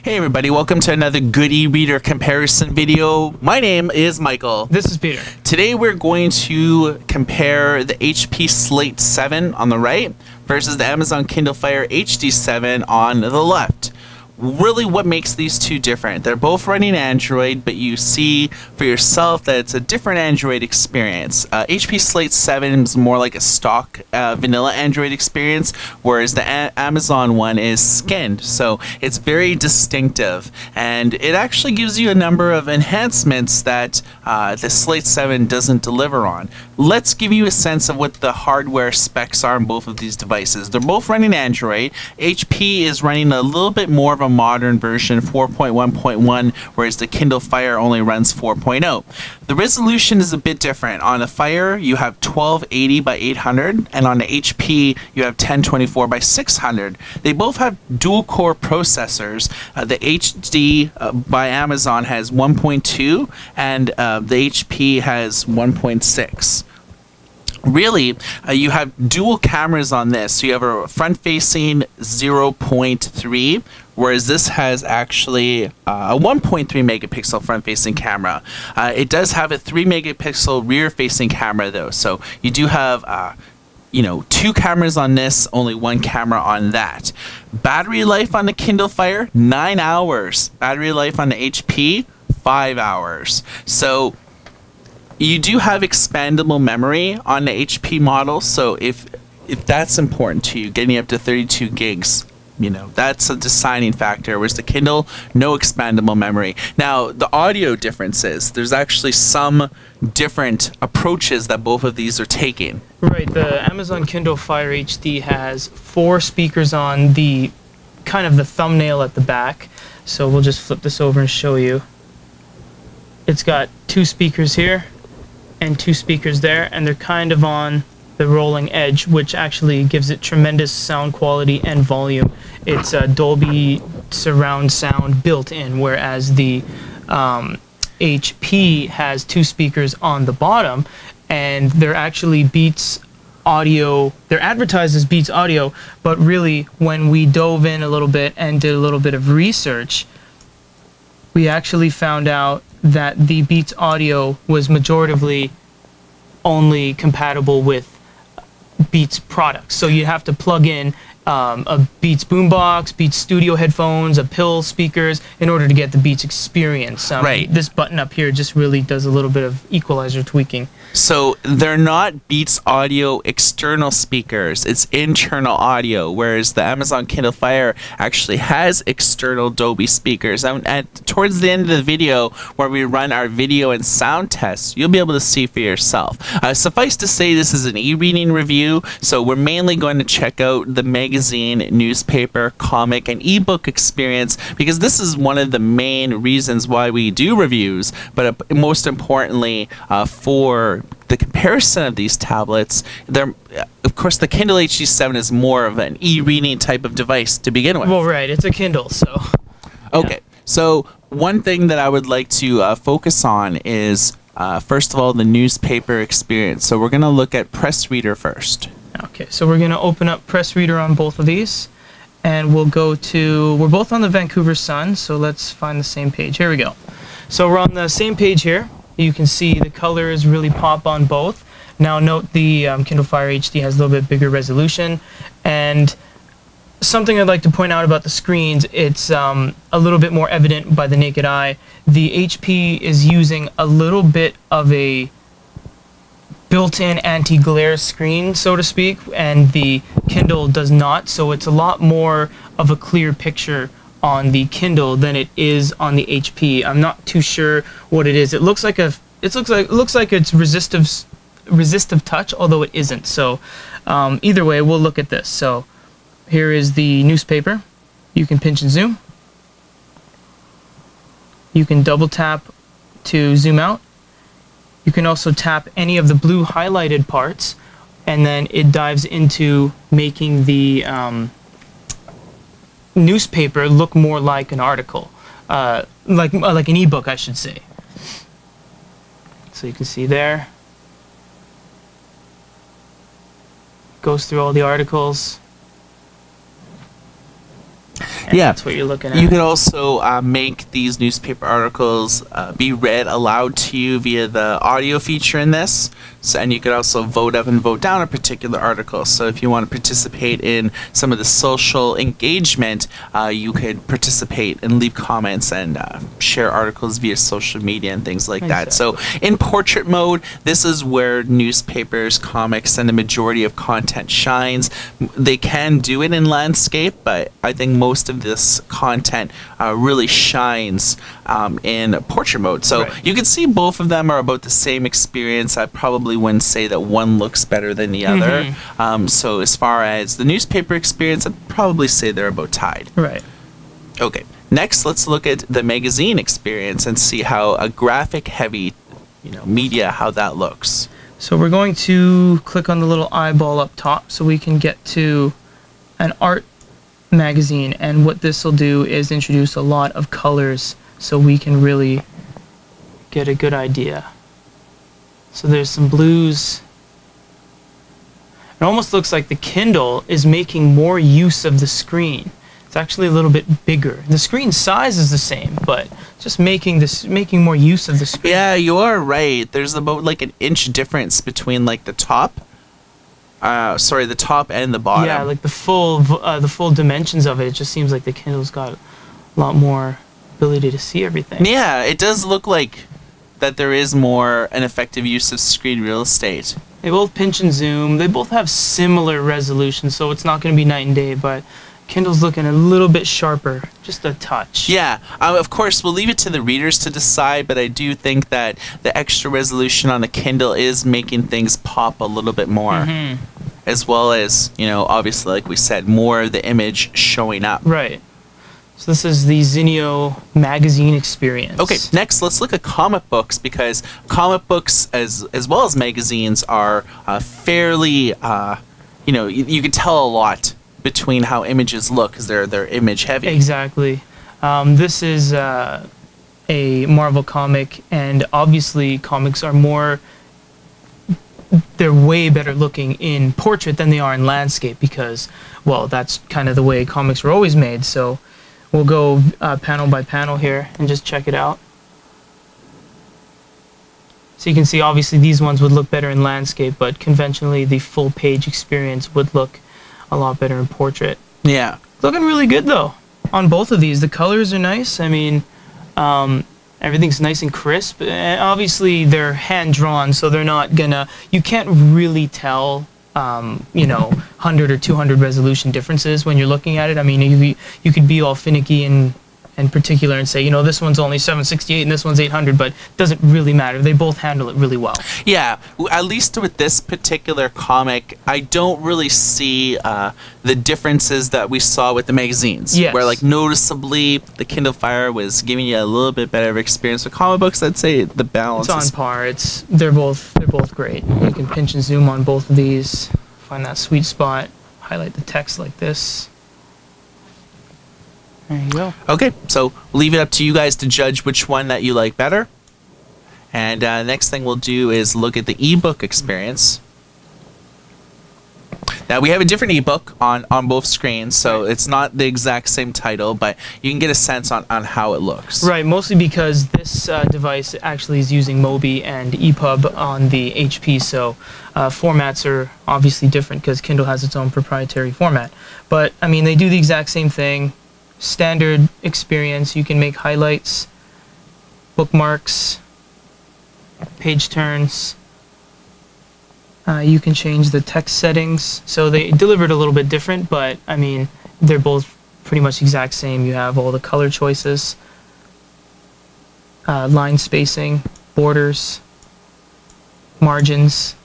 Hey everybody, welcome to another good e-reader comparison video. My name is Michael. This is Peter. Today we're going to compare the HP Slate 7 on the right versus the Amazon Kindle Fire HD7 on the left. Really, what makes these two different? They're both running Android, but you see for yourself that it's a different Android experience. HP Slate 7 is more like a stock vanilla Android experience, whereas the Amazon one is skinned, so it's very distinctive, and it actually gives you a number of enhancements that the Slate 7 doesn't deliver on. Let's give you a sense of what the hardware specs are on both of these devices. They're both running Android. HP is running a little bit more of a modern version, 4.1.1, whereas the Kindle Fire only runs 4.0. The resolution is a bit different. On the Fire, you have 1280 by 800, and on the HP, you have 1024 by 600. They both have dual-core processors. The HD by Amazon has 1.2, and the HP has 1.6. Really, you have dual cameras on this. So you have a front-facing 0.3, whereas this has actually a 1.3 megapixel front-facing camera. It does have a 3 megapixel rear-facing camera though, so you do have two cameras on this, only one camera on that. Battery life on the Kindle Fire, 9 hours. Battery life on the HP, 5 hours. So you do have expandable memory on the HP model, so if that's important to you, getting up to 32 gigs, that's a deciding factor, whereas the Kindle, no expandable memory. Now, the audio differences, there's actually some different approaches that both of these are taking. Right, the Amazon Kindle Fire HD has 4 speakers on the kind of the thumbnail at the back, so we'll just flip this over and show you. It's got 2 speakers here and 2 speakers there, and they're kind of on the rolling edge, which actually gives it tremendous sound quality and volume. It's a Dolby surround sound built in, whereas the HP has 2 speakers on the bottom, and they're actually Beats audio. They're advertised as Beats audio, but really when we dove in a little bit and did a little bit of research, we actually found out that the Beats audio was majoritively only compatible with Beats products. So you have to plug in a Beats boombox, Beats Studio headphones, a pill speakers in order to get the Beats experience. Right. This button up here just really does a little bit of equalizer tweaking. So they're not Beats audio external speakers, it's internal audio, whereas the Amazon Kindle Fire actually has external Dolby speakers. And towards the end of the video, where we run our video and sound tests, you'll be able to see for yourself. Suffice to say, this is an e-reading review, so we're mainly going to check out the magazine, newspaper, comic, and ebook experience, because this is one of the main reasons why we do reviews, but most importantly, for the comparison of these tablets, of course the Kindle HD7 is more of an e-reading type of device to begin with. Well, right, it's a Kindle, so. Okay, so one thing that I would like to focus on is, first of all, the newspaper experience. So we're going to look at Press Reader first. Okay, so we're going to open up Press Reader on both of these, and we're both on the Vancouver Sun, so let's find the same page. Here we go. So we're on the same page here. You can see the colors really pop on both. Now note the Kindle Fire HD has a little bit bigger resolution, and something I'd like to point out about the screens, it's a little bit more evident by the naked eye. The HP is using a little bit of a built-in anti-glare screen, so to speak, and the Kindle does not, so it's a lot more of a clear picture on the Kindle than it is on the HP. I'm not too sure what it is. It looks like it's resistive touch, although it isn't. So either way, we'll look at this. So here is the newspaper. You can pinch and zoom. You can double tap to zoom out. You can also tap any of the blue highlighted parts, and then it dives into making the newspaper look more like an article, like an ebook, I should say. So you can see there, goes through all the articles. And Yeah, that's what you're looking at. you could also make these newspaper articles be read aloud to you via the audio feature in this. So, and you could also vote up and vote down a particular article. So if you want to participate in some of the social engagement, you could participate and leave comments and share articles via social media and things like that. So in portrait mode, this is where newspapers, comics, and the majority of content shines. They can do it in landscape, but I think most of this content really shines in portrait mode. So you can see both of them are about the same experience. I probably wouldn't say that one looks better than the other. So as far as the newspaper experience, I'd probably say they're about tied. Right. Okay. Next, let's look at the magazine experience and see how a graphic-heavy, media, how that looks. So we're going to click on the little eyeball up top so we can get to an art magazine, and what this will do is introduce a lot of colors so we can really get a good idea. So there's some blues. It almost looks like the Kindle is making more use of the screen. It's actually a little bit bigger. The screen size is the same, but just making more use of the screen. Yeah, you are right. There's about like an inch difference between like the top. The top and the bottom. Yeah, like the full dimensions of it. It just seems like the Kindle's got a lot more ability to see everything. Yeah, it does look like that there is more an effective use of screen real estate. They both pinch and zoom. They both have similar resolution, so it's not going to be night and day, but Kindle's looking a little bit sharper, just a touch. Yeah, of course, we'll leave it to the readers to decide, but I do think that the extra resolution on the Kindle is making things pop a little bit more. As well as, obviously, like we said, more of the image showing up. Right. So this is the Zinio magazine experience. Okay, next let's look at comic books, because comic books as well as magazines are fairly, you can tell a lot between how images look because they're image heavy. Exactly. This is a Marvel comic, and obviously comics are they're way better looking in portrait than they are in landscape because, well, that's kind of the way comics were always made. So we'll go panel by panel here and just check it out. So you can see obviously these ones would look better in landscape, but conventionally the full page experience would look a lot better in portrait. Yeah. Looking really good though on both of these. The colors are nice. I mean, everything's nice and crisp. And obviously they're hand drawn, so they're not gonna, you can't really tell 100 or 200 resolution differences when you're looking at it. I mean, you could be all finicky and particular and say, this one's only 768 and this one's 800, but it doesn't really matter. They both handle it really well. Yeah, at least with this particular comic, I don't really see the differences that we saw with the magazines. Yes. Where, like, noticeably, the Kindle Fire was giving you a little bit better experience. With comic books, I'd say the balance It's on par. They're both great. You can pinch and zoom on both of these, find that sweet spot, highlight the text like this. There you go. Okay, so leave it up to you guys to judge which one that you like better. And next thing we'll do is look at the ebook experience. Now we have a different ebook on both screens, so it's not the exact same title, but you can get a sense on how it looks. Right, mostly because this device actually is using Mobi and EPUB on the HP, so formats are obviously different because Kindle has its own proprietary format. But, I mean, they do the exact same thing. Standard experience. You can make highlights, bookmarks, page turns. You can change the text settings. So they delivered a little bit different, but I mean, they're both pretty much exact same. You have all the color choices, line spacing, borders, margins,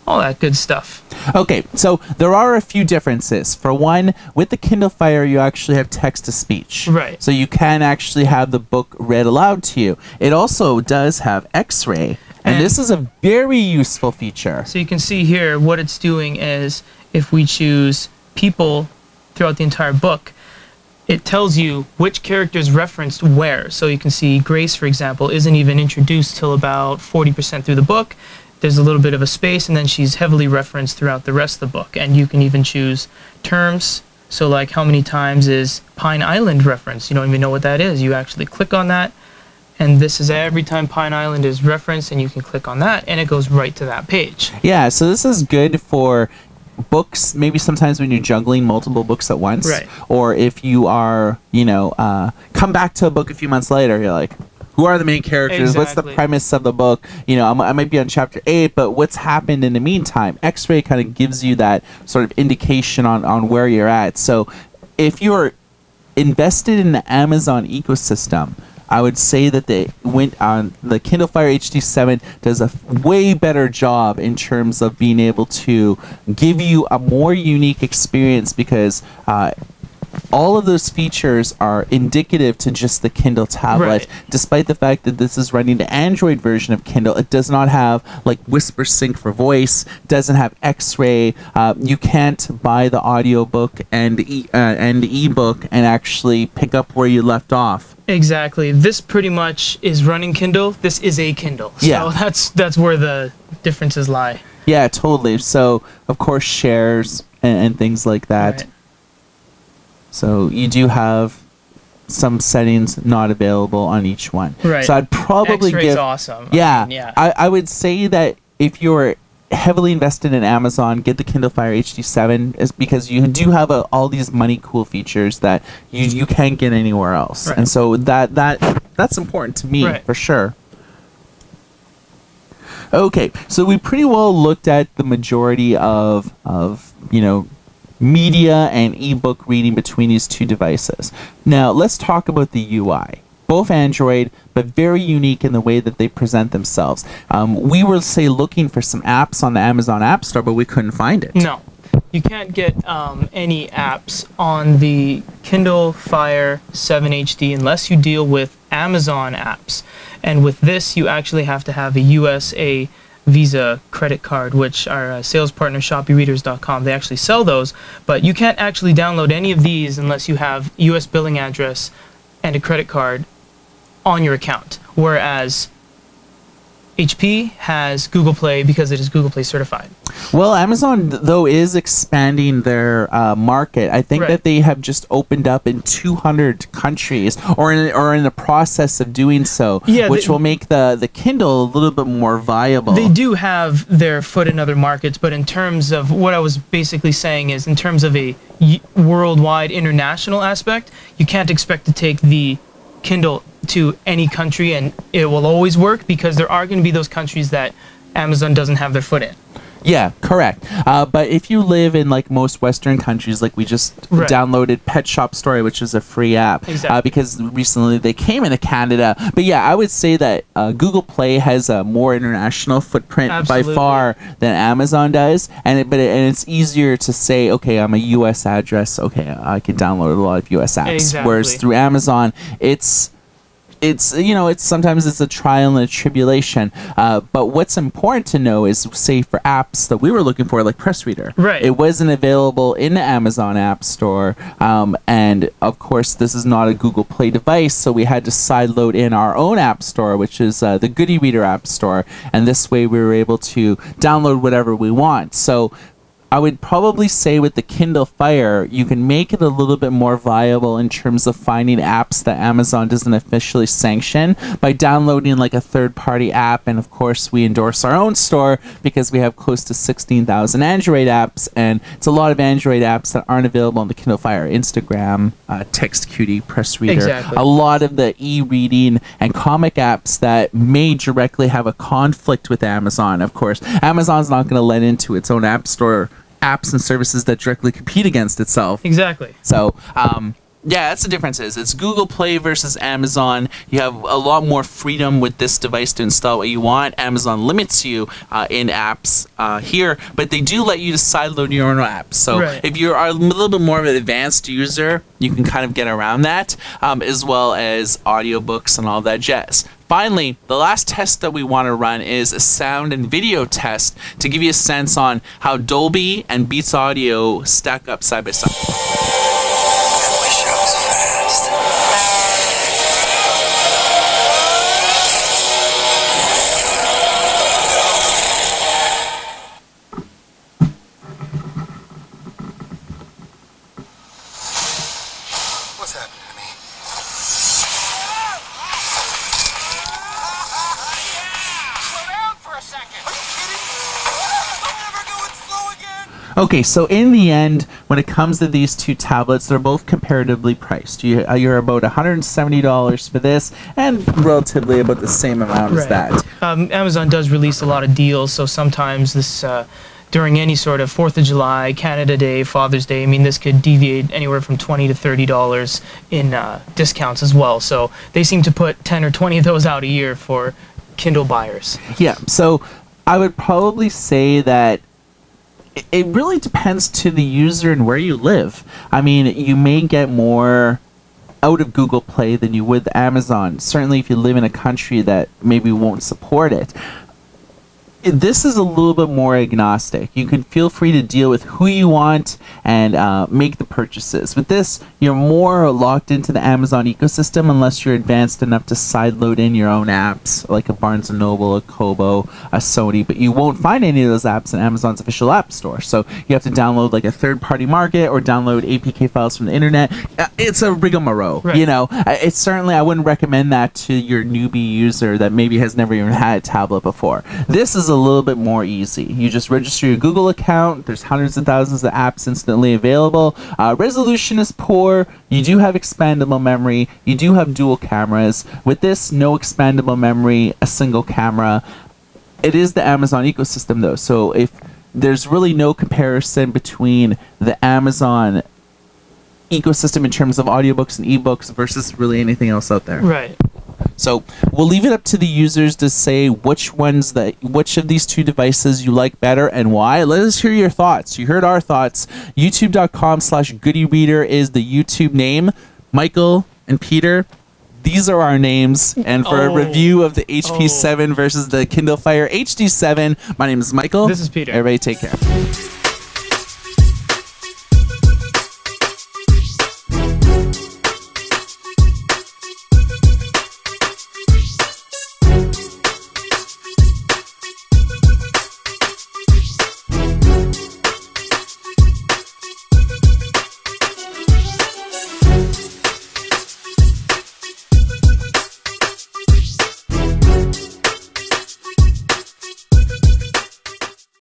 all that good stuff. Okay, so there are a few differences. For one, with the Kindle Fire, you actually have text-to-speech. Right. So you can actually have the book read aloud to you. It also does have X-ray, and this is a very useful feature. So you can see here what it's doing is if we choose people throughout the entire book, it tells you which characters referenced where. So you can see Grace, for example, isn't even introduced till about 40% through the book. There's a little bit of a space, and then she's heavily referenced throughout the rest of the book. And you can even choose terms So like how many times is Pine Island referenced? You don't even know what that is. You actually click on that, and this is every time Pine Island is referenced, and you can click on that, and it goes right to that page. Yeah, so this is good for books, maybe sometimes when you're juggling multiple books at once. Right. Or if you are, come back to a book a few months later, you're like, who are the main characters? What's the Exactly. premise of the book? I might be on chapter 8, but what's happened in the meantime? X-Ray kind of gives you that sort of indication on where you're at. So if you're invested in the Amazon ecosystem, I would say that they went on the Kindle Fire HD7 does a way better job in terms of being able to give you a more unique experience, because all of those features are indicative to just the Kindle tablet. Right. Despite the fact that this is running the Android version of Kindle, it does not have like Whisper Sync for voice, doesn't have X-Ray. You can't buy the audiobook and ebook and actually pick up where you left off. Exactly. This pretty much is running Kindle. This is a Kindle. So Yeah. that's where the differences lie. Yeah, totally. So, of course, shares and things like that. Right. So you do have some settings not available on each one. Right. So I'd probably X-Ray's give... awesome. Yeah. I mean, yeah. I would say that if you're heavily invested in Amazon, get the Kindle Fire HD7, is because you do have all these money cool features that you can't get anywhere else. Right. And so that's important to me, Right. for sure. Okay, so we pretty well looked at the majority of media and ebook reading between these two devices. Now, let's talk about the UI. Both Android, but very unique in the way that they present themselves. We were, say, looking for some apps on the Amazon App Store, but we couldn't find it. No. You can't get any apps on the Kindle Fire 7 HD unless you deal with Amazon apps. And with this, you actually have to have a USA Visa credit card, which our sales partner ShopeeReaders.com, they actually sell those, but you can't actually download any of these unless you have US billing address and a credit card on your account, whereas HP has Google Play because it is Google Play certified. Well, Amazon, though, is expanding their market. I think Right. that they have just opened up in 200 countries, or in the process of doing so, Yeah, which will make the Kindle a little bit more viable. They do have their foot in other markets, but in terms of what I was basically saying is in terms of a worldwide international aspect, you can't expect to take the Kindle to any country and it will always work, because there are going to be those countries that Amazon doesn't have their foot in. Yeah, correct. But if you live in like most Western countries, like we just Right. downloaded Pet Shop Story, which is a free app, Exactly. because recently they came into Canada. But yeah, I would say that Google Play has a more international footprint Absolutely. by far than Amazon does, and it's easier to say, okay, I'm a U.S. address, okay, I can download a lot of U.S. apps. Exactly. Whereas through Amazon, it's sometimes it's a trial and a tribulation, but what's important to know is, say, for apps that we were looking for, like Press Reader, Right. it wasn't available in the Amazon App Store, and of course this is not a Google Play device, so we had to sideload in our own app store, which is the Goody Reader App Store, and this way we were able to download whatever we want. So I would probably say with the Kindle Fire, you can make it a little bit more viable in terms of finding apps that Amazon doesn't officially sanction by downloading like a third-party app. And of course, we endorse our own store because we have close to 16,000 Android apps, and it's a lot of Android apps that aren't available on the Kindle Fire. Instagram, TextQt, Press Reader, Exactly. a lot of the e-reading and comic apps that may directly have a conflict with Amazon. Of course, Amazon's not going to let into its own app store apps and services that directly compete against itself. Exactly. So, yeah, that's the difference. It's Google Play versus Amazon. You have a lot more freedom with this device to install what you want. Amazon limits you in apps here, but they do let you to sideload your own apps. So Right. if you're a little bit more of an advanced user, you can kind of get around that, as well as audiobooks and all that jazz. Finally, the last test that we want to run is a sound and video test to give you a sense on how Dolby and Beats Audio stack up side by side. Okay, so in the end, when it comes to these two tablets, they're both comparatively priced. You're about $170 for this, and relatively about the same amount as that. Amazon does release a lot of deals, so sometimes this during any sort of 4th of July, Canada Day, Father's Day, I mean, this could deviate anywhere from $20 to $30 in discounts as well. So they seem to put 10 or 20 of those out a year for Kindle buyers. Yeah, so I would probably say that it really depends to the user and where you live. I mean, you may get more out of Google Play than you would Amazon. Certainly if you live in a country that maybe won't support it. This is a little bit more agnostic. You can feel free to deal with who you want and make the purchases. With this, you're more locked into the Amazon ecosystem unless you're advanced enough to sideload in your own apps, like a Barnes & Noble, a Kobo, a Sony, but you won't find any of those apps in Amazon's official app store. So you have to download like a third-party market or download APK files from the internet. It's a rigmarole, right. You know. It's certainly, I wouldn't recommend that to your newbie user that maybe has never even had a tablet before. This is a little bit more easy. You just register your Google account. There's hundreds of thousands of apps instantly available. Resolution is poor. You do have expandable memory. You do have dual cameras. With this, no expandable memory, a single camera. It is the Amazon ecosystem though, so if there's really no comparison between the Amazon ecosystem in terms of audiobooks and ebooks versus really anything else out there. Right. So we'll leave it up to the users to say which of these two devices you like better and why. Let us hear your thoughts. You heard our thoughts. YouTube.com/GoodyReader is the YouTube name. Michael and Peter, these are our names. And for a review of the HP 7 versus the Kindle Fire HD7, my name is Michael. This is Peter. Everybody take care.